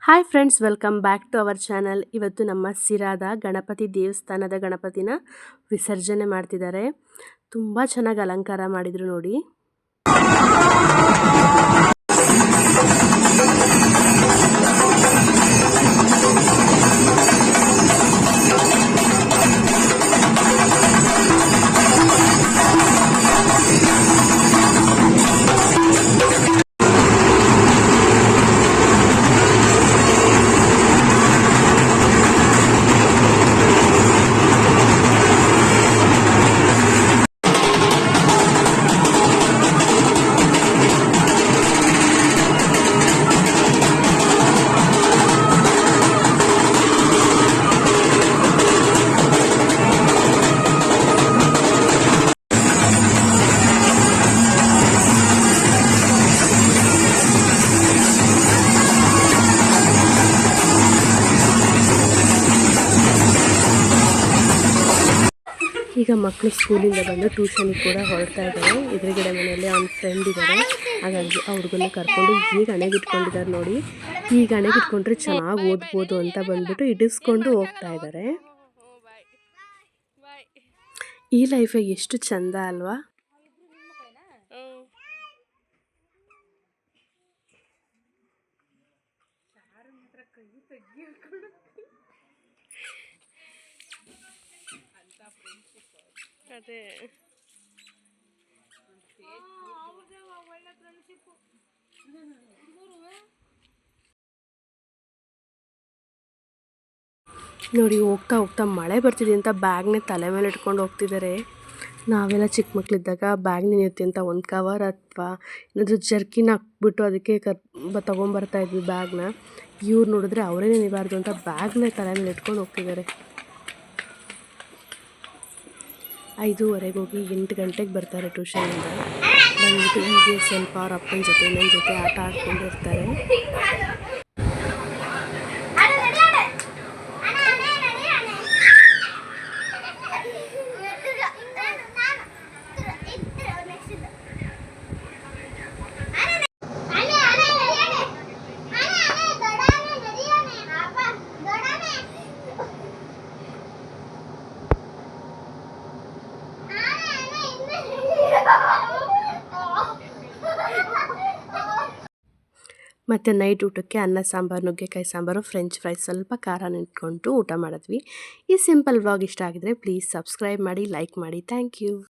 Hi friends, welcome back to our channel. ಇವತ್ತು ನಮ್ಮ ಸಿರಾದ ಗಣಪತಿ ದೇವಸ್ಥಾನದ ಗಣಪತಿನ ವಿಸರ್ಜನೆ ಮಾಡ್ತಿದ್ದಾರೆ. ತುಂಬ ಚೆನ್ನಾಗಿ ಅಲಂಕಾರ ಮಾಡಿದ್ರು ನೋಡಿ. ಈಗ ಮಕ್ಕಳು ಸ್ಕೂಲಿಂದ ಬಂದು ಟ್ಯೂಷನಿಗೆ ಕೂಡ ಹೊರಡ್ತಾ ಇದ್ದಾರೆ. ಎದುರುಗಡೆ ಮನೆಯಲ್ಲಿ ಅವ್ನ ಫ್ರೆಂಡ್ ಇದ್ದಾರೆ, ಹಾಗಾಗಿ ಅವ್ರಿಗೆಲ್ಲ ಕರ್ಕೊಂಡು ಈಗ ಹಣೆಗಿಟ್ಕೊಂಡಿದ್ದಾರೆ ನೋಡಿ. ಈಗ ಹಣೆಗಿಟ್ಕೊಂಡ್ರೆ ಚೆನ್ನಾಗಿ ಓದ್ಬೋದು ಅಂತ ಬಂದ್ಬಿಟ್ಟು ಇಡಿಸ್ಕೊಂಡು ಹೋಗ್ತಾ ಇದ್ದಾರೆ. ಈ ಲೈಫೇ ಎಷ್ಟು ಚಂದ ಅಲ್ವಾ. ಅದೇ ನೋಡಿ, ಹೋಗ್ತಾ ಹೋಗ್ತಾ ಮಳೆ ಬರ್ತಿದೆ ಅಂತ ಬ್ಯಾಗ್ನೇ ತಲೆ ಮೇಲೆ ಇಟ್ಕೊಂಡು ಹೋಗ್ತಿದ್ದಾರೆ. ನಾವೆಲ್ಲ ಚಿಕ್ಕ ಮಕ್ಕಳಿದ್ದಾಗ ಬ್ಯಾಗ್ ನೆನೆಯುತ್ತೆ ಅಂತ ಒಂದು ಕವರ್ ಅಥವಾ ಏನಾದರೂ ಜರ್ಕಿನ ಹಾಕ್ಬಿಟ್ಟು ಅದಕ್ಕೆ ತೊಗೊಂಬರ್ತಾ ಇದ್ವಿ ಬ್ಯಾಗ್ನ. ಇವ್ರು ನೋಡಿದ್ರೆ ಅವರೇ ನೆನೆಬಾರ್ದು ಅಂತ ಬ್ಯಾಗ್ನೇ ತಲೆ ಮೇಲೆ ಇಟ್ಕೊಂಡು ಹೋಗ್ತಿದ್ದಾರೆ. 5:15 ಹೋಗಿ 8 ಗಂಟೆಗೆ ಬರ್ತಾರೆ ಟ್ಯೂಷನಿಂದ. ಬಂದ್ಬಿಟ್ಟು ಹೀಗೆ ಸ್ವಲ್ಪ ಅವ್ರ ಅಪ್ಪನ ಜೊತೆ ನನ್ನ ಜೊತೆ ಆಟ ಆಡ್ಕೊಂಡಿರ್ತಾರೆ. ಮತ್ತು ನೈಟ್ ಊಟಕ್ಕೆ ಅನ್ನ ಸಾಂಬಾರು, ನುಗ್ಗೆಕಾಯಿ ಸಾಂಬಾರು, ಫ್ರೆಂಚ್ ಫ್ರೈಸ್, ಸ್ವಲ್ಪ ಖಾರ ಇಟ್ಕೊಂಡು ಊಟ ಮಾಡಿದ್ವಿ. ಈ ಸಿಂಪಲ್ ವ್ಲಾಗ್ ಇಷ್ಟ ಆಗಿದ್ರೆ ಪ್ಲೀಸ್ ಸಬ್ಸ್ಕ್ರೈಬ್ ಮಾಡಿ, ಲೈಕ್ ಮಾಡಿ. Thank you.